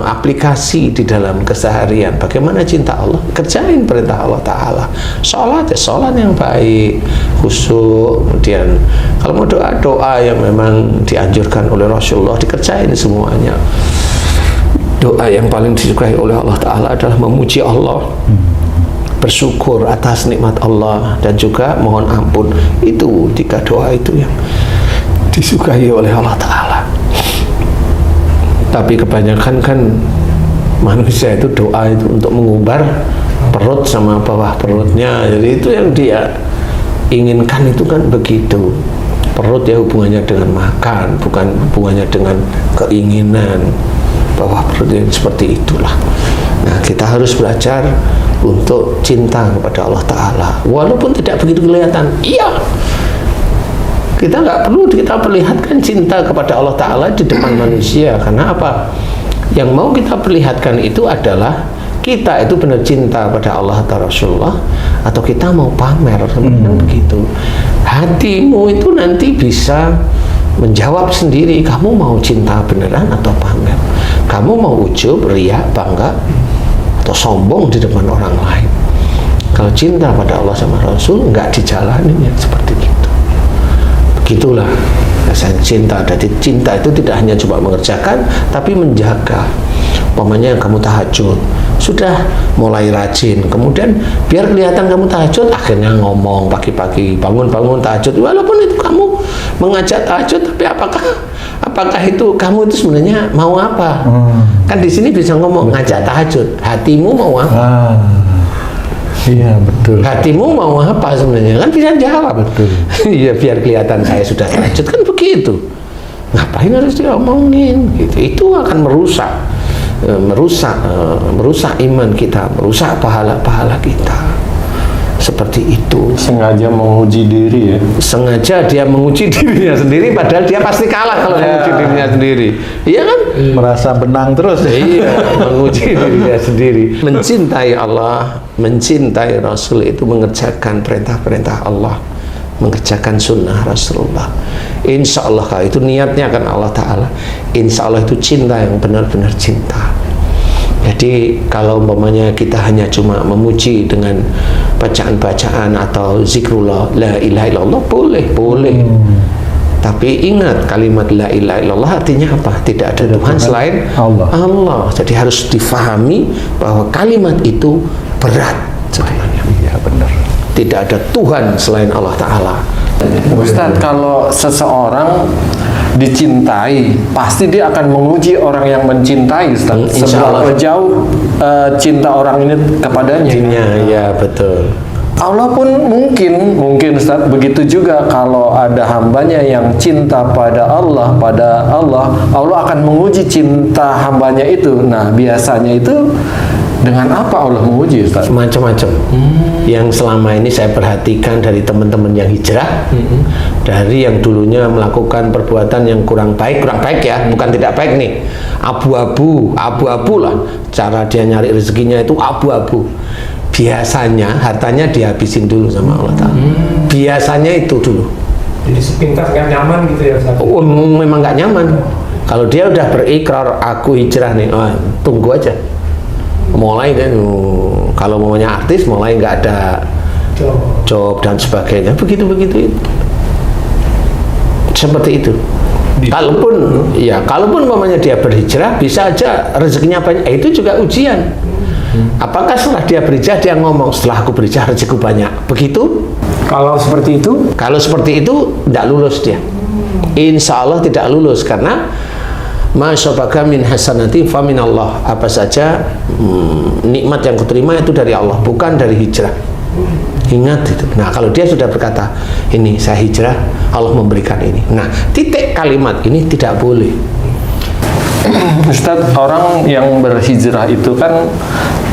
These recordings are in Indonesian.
aplikasi di dalam keseharian. Bagaimana cinta Allah? Kerjain perintah Allah Ta'ala. Sholat yang baik, khusyuk. Kemudian kalau mau doa yang memang dianjurkan oleh Rasulullah, dikerjain semuanya. Doa yang paling disukai oleh Allah Ta'ala adalah memuji Allah, bersyukur atas nikmat Allah, dan juga mohon ampun. Itu 3 doa itu yang disukai oleh Allah Ta'ala. Tapi kebanyakan kan manusia itu doa itu untuk mengumbar perut sama bawah perutnya. Jadi itu yang dia inginkan itu kan begitu. Perut ya hubungannya dengan makan, bukan hubungannya dengan keinginan. Bawah perut yang seperti itulah. Nah, kita harus belajar untuk cinta kepada Allah Ta'ala, walaupun tidak begitu kelihatan. Iya, kita nggak perlu kita perlihatkan cinta kepada Allah Ta'ala di depan manusia. Karena apa? Yang mau kita perlihatkan itu adalah kita itu benar cinta pada Allah atau Rasulullah, atau kita mau pamer. Begitu. Hatimu itu nanti bisa menjawab sendiri, kamu mau cinta beneran atau pamer. Kamu mau ujub, riya, bangga, atau sombong di depan orang lain. Kalau cinta pada Allah sama Rasul nggak dijalanin ya seperti itu. Begitulah rasanya cinta. Jadi cinta itu tidak hanya coba mengerjakan, tapi menjaga. Umpamanya kamu tahajud, sudah mulai rajin, kemudian biar kelihatan kamu tahajud, akhirnya ngomong pagi-pagi, bangun-bangun tahajud, walaupun itu kamu mengajak tahajud, tapi apakah itu kamu itu sebenarnya mau apa? Kan di sini bisa ngomong ngajak tahajud, hatimu mau apa? Iya, betul. Hatimu mau apa sebenarnya? Kan bisa jawab. Betul. Iya, biar kelihatan saya sudah tahajud, kan begitu. Ngapain harus diomongin? Gitu. Itu akan merusak iman kita, merusak pahala-pahala kita. Seperti itu. Sengaja menguji diri ya. Sengaja dia menguji dirinya sendiri, padahal dia pasti kalah kalau menguji dirinya sendiri. Iya kan? Merasa benang terus. Iya, menguji dirinya sendiri. Mencintai Allah, mencintai Rasul itu mengerjakan perintah-perintah Allah, mengerjakan sunnah Rasulullah. Insya Allah kalau itu niatnya kan Allah Ta'ala, insya Allah itu cinta yang benar-benar cinta. Jadi kalau umpamanya kita hanya cuma memuji dengan bacaan-bacaan atau zikrullah la ilaha illallah, boleh. Tapi ingat, kalimat la ilaha illallah artinya apa? Tidak ada Tuhan selain Allah. Jadi harus difahami bahwa kalimat itu berat sebenarnya. Ya, benar. Tidak ada Tuhan selain Allah Ta'ala. Ustadz, kalau seseorang dicintai, pasti dia akan menguji orang yang mencintai, Ustadz. Seberapa jauh cinta orang ini kepadanya. Ya, betul. Allah pun mungkin Ustadz, begitu juga kalau ada hambanya yang cinta pada Allah, Allah akan menguji cinta hambanya itu. Nah, biasanya itu dengan apa Allah menguji, Ustaz? Macam-macam. Yang selama ini saya perhatikan dari teman-teman yang hijrah, dari yang dulunya melakukan perbuatan yang kurang baik ya, bukan tidak baik nih, abu-abu lah, cara dia nyari rezekinya itu abu-abu. Biasanya hartanya dihabisin dulu sama Allah Ta'ala. Biasanya itu dulu. Jadi sepintas nggak nyaman gitu ya, Ustaz? Memang nggak nyaman. Kalau dia udah berikrar aku hijrah nih, tunggu aja. Mulai kan, kalau maunya artis mulai nggak ada job dan sebagainya, begitu seperti itu. Kalaupun mamanya dia berhijrah, bisa aja rezekinya banyak. Itu juga ujian. Apakah setelah dia berhijrah dia ngomong setelah aku berhijrah rezekiku banyak? Begitu? Kalau seperti itu? Kalau seperti itu tidak lulus dia. Insya Allah tidak lulus, karena masyabaka min hasanati fa min Allah. Apa saja nikmat yang kuterima itu dari Allah, bukan dari hijrah. Ingat itu. Nah, kalau dia sudah berkata, ini saya hijrah, Allah memberikan ini. Nah, titik kalimat ini tidak boleh. Ustadz, orang yang berhijrah itu kan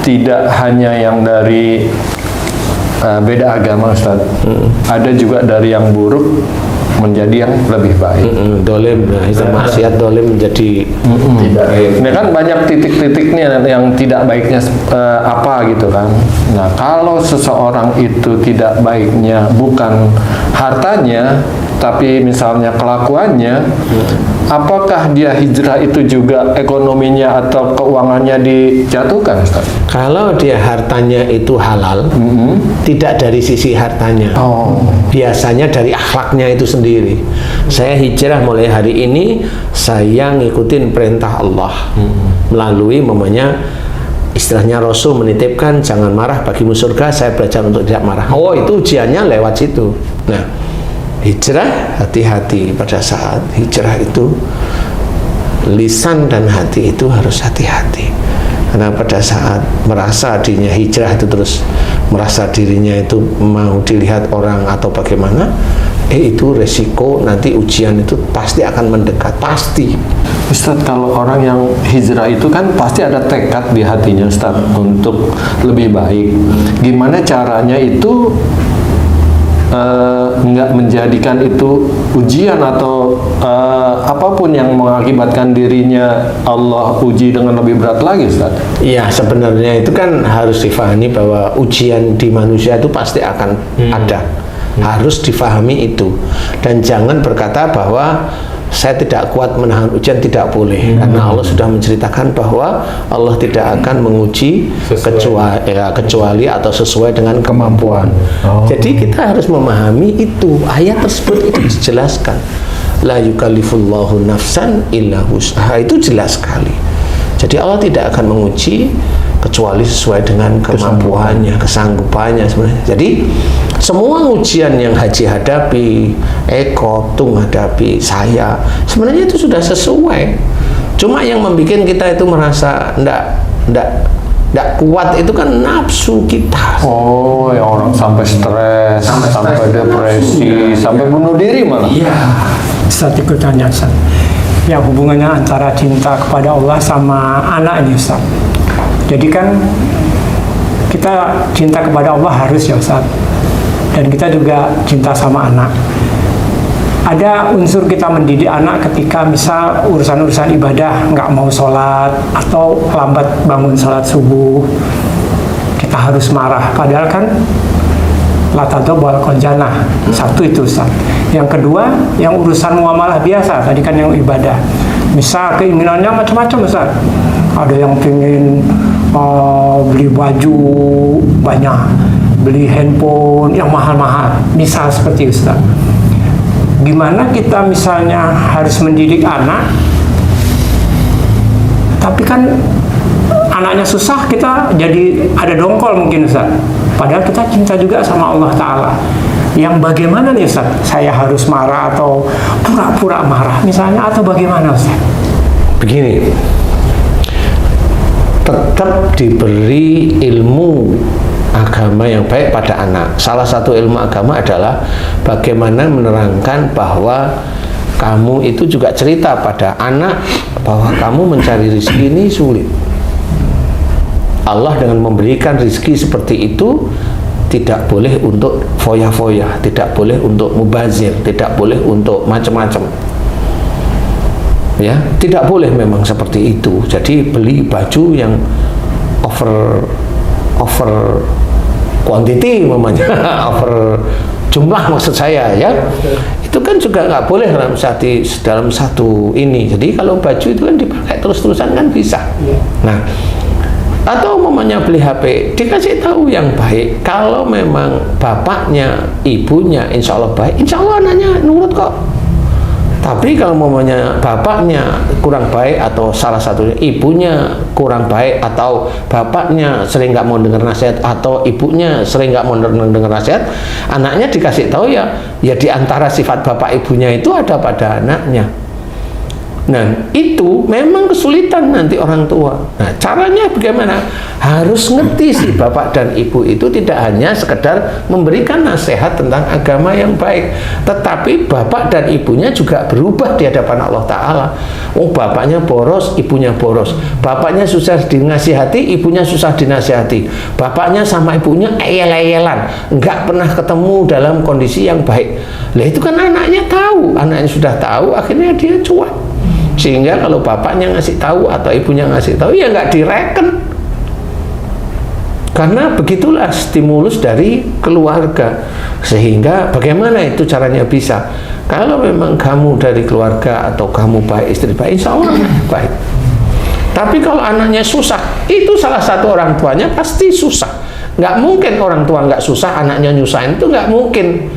tidak hanya yang dari beda agama, Ustadz. Ada juga dari yang buruk menjadi yang lebih baik. Dolim, maksiat dolim menjadi tidak baik. Ini kan banyak titik-titiknya yang tidak baiknya apa gitu kan. Nah, kalau seseorang itu tidak baiknya bukan hartanya, tapi misalnya kelakuannya, apakah dia hijrah itu juga ekonominya atau keuangannya dijatuhkan, Ustaz? Kalau dia hartanya itu halal, tidak dari sisi hartanya. Biasanya dari akhlaknya itu sendiri. Saya hijrah mulai hari ini, saya ngikutin perintah Allah. Melalui mamanya, istilahnya Rasul menitipkan jangan marah bagimu surga, saya belajar untuk tidak marah. Oh, itu ujiannya lewat situ. Nah, hijrah, hati-hati pada saat hijrah itu, lisan dan hati itu harus hati-hati. Karena pada saat merasa dirinya hijrah itu terus merasa dirinya itu mau dilihat orang atau bagaimana, itu resiko nanti ujian itu pasti akan mendekat, pasti. Ustaz, kalau orang yang hijrah itu kan pasti ada tekad di hatinya, Ustaz, untuk lebih baik. Gimana caranya itu nggak menjadikan itu ujian atau apapun yang mengakibatkan dirinya Allah uji dengan lebih berat lagi, Ustaz? Iya, sebenarnya itu kan harus difahami bahwa ujian di manusia itu pasti akan ada. Harus difahami itu. Dan jangan berkata bahwa saya tidak kuat menahan ujian, tidak boleh. Karena Allah sudah menceritakan bahwa Allah tidak akan menguji kecuali atau sesuai dengan kemampuan. Jadi kita harus memahami itu. Ayat tersebut itu dijelaskan. La yukallifullahu nafsan illa wus'aha, itu jelas sekali. Jadi Allah tidak akan menguji kecuali sesuai dengan kemampuannya, kesanggupannya sebenarnya. Jadi semua ujian yang Haji hadapi, Eko, Tung hadapi, saya, sebenarnya itu sudah sesuai. Cuma yang membuat kita itu merasa enggak kuat itu kan nafsu kita. Oh, ya orang sampai stres, sampai depresi, sampai bunuh diri malah. Iya. Ustaz ikut tanya, Ustaz. Ya, hubungannya antara cinta kepada Allah sama anak ini, Ustaz. Jadi kan kita cinta kepada Allah harus, ya Ustaz. Dan kita juga cinta sama anak. Ada unsur kita mendidik anak ketika misal urusan-urusan ibadah nggak mau sholat atau lambat bangun sholat subuh, kita harus marah. Padahal kan latado wal konjanah, satu itu, Ustaz. Yang kedua, yang urusan muamalah biasa, tadi kan yang ibadah. Misal keinginannya macam-macam, Ustaz. Ada yang pengen beli baju banyak, beli handphone yang mahal-mahal, misal seperti itu, Ustaz. Gimana kita misalnya harus mendidik anak, tapi kan anaknya susah, kita jadi ada dongkol mungkin, Ustaz. Padahal kita cinta juga sama Allah Ta'ala. Yang bagaimana nih, Ustaz? Saya harus marah atau pura-pura marah misalnya, atau bagaimana, Ustaz? Begini, tetap diberi ilmu agama yang baik pada anak. Salah satu ilmu agama adalah bagaimana menerangkan bahwa kamu itu juga cerita pada anak bahwa kamu mencari rezeki ini sulit. Allah dengan memberikan rezeki seperti itu tidak boleh untuk foya-foya, tidak boleh untuk mubazir, tidak boleh untuk macam-macam. Ya, tidak boleh memang seperti itu. Jadi beli baju yang over quantity mamanya, over jumlah maksud saya, ya. Itu kan juga nggak boleh dalam satu ini. Jadi kalau baju itu kan dipakai terus-terusan kan bisa. Nah, atau mamanya beli HP, dikasih tahu yang baik. Kalau memang bapaknya, ibunya insya Allah baik, insya Allah anaknya nurut kok. Tapi kalau mamanya bapaknya kurang baik, atau salah satunya ibunya kurang baik, atau bapaknya sering nggak mau dengar nasihat, atau ibunya sering nggak mau dengar nasihat, anaknya dikasih tahu ya di antara sifat bapak ibunya itu ada pada anaknya. Nah, itu memang kesulitan nanti orang tua. Nah, caranya bagaimana? Harus ngerti si bapak dan ibu itu tidak hanya sekedar memberikan nasihat tentang agama yang baik, tetapi bapak dan ibunya juga berubah di hadapan Allah Ta'ala. Oh, bapaknya boros, ibunya boros. Bapaknya susah dinasihati, ibunya susah dinasihati. Bapaknya sama ibunya eyel-eyelan, nggak pernah ketemu dalam kondisi yang baik. Lah, itu kan anaknya tahu, anaknya sudah tahu, akhirnya dia cuek. Sehingga kalau bapaknya ngasih tahu atau ibunya ngasih tahu, ya nggak direken. Karena begitulah stimulus dari keluarga. Sehingga bagaimana itu caranya bisa? Kalau memang kamu dari keluarga atau kamu baik, istri baik, insya Allah baik. Tapi kalau anaknya susah, itu salah satu orang tuanya pasti susah. Nggak mungkin orang tua nggak susah, anaknya nyusahin, itu nggak mungkin.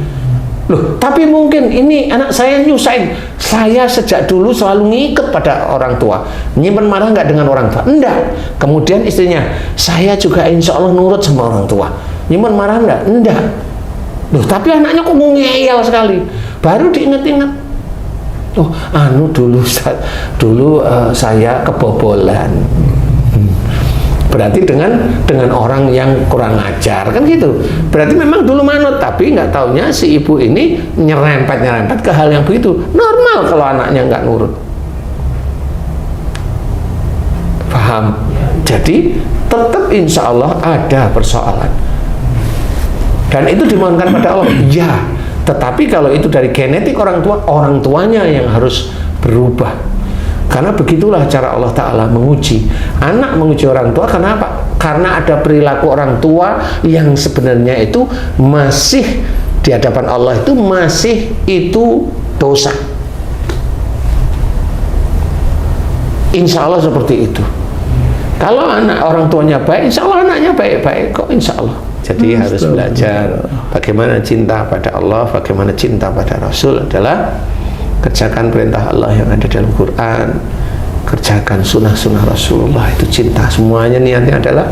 Loh, tapi mungkin ini anak saya nyusahin. Saya sejak dulu selalu ngikat pada orang tua. Nyimpen marah nggak dengan orang tua? Enggak. Kemudian istrinya, saya juga insya Allah nurut sama orang tua. Nyimpen marah enggak? Enggak. Loh, tapi anaknya kok ngeyel sekali. Baru diingat-ingat. Oh, dulu saya kebobolan. Berarti dengan orang yang kurang ajar kan gitu. Berarti memang dulu manut, tapi nggak taunya si ibu ini nyerempet ke hal yang begitu. Normal kalau anaknya nggak nurut. Paham? Jadi tetap insya Allah ada persoalan. Dan itu dimohonkan pada Allah. Ya, tetapi kalau itu dari genetik orang tuanya yang harus berubah. Karena begitulah cara Allah Ta'ala menguji. Anak menguji orang tua, kenapa? Karena ada perilaku orang tua yang sebenarnya itu masih di hadapan Allah itu masih itu dosa. Insya Allah seperti itu. Kalau anak orang tuanya baik, insya Allah anaknya baik-baik kok, insya Allah. Jadi harus belajar bagaimana cinta pada Allah, bagaimana cinta pada Rasul adalah kerjakan perintah Allah yang ada dalam Quran, kerjakan sunnah-sunnah Rasulullah, itu cinta. Semuanya niatnya adalah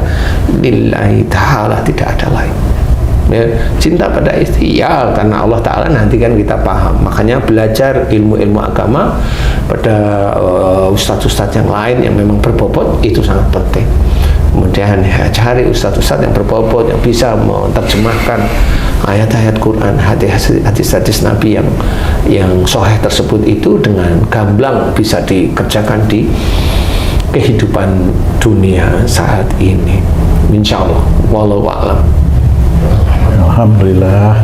lillahi ta'ala, tidak ada lain. Ya, cinta pada istri ya karena Allah Ta'ala, nanti kan kita paham. Makanya belajar ilmu-ilmu agama pada ustadz-ustadz yang lain yang memang berbobot, itu sangat penting. Kemudian ya, cari ustadz-ustadz yang berbobot, yang bisa menerjemahkan ayat-ayat Quran, hadis-hadis Nabi yang sahih tersebut itu dengan gamblang bisa dikerjakan di kehidupan dunia saat ini. Insya Allah. Wallahu a'lam. Alhamdulillah.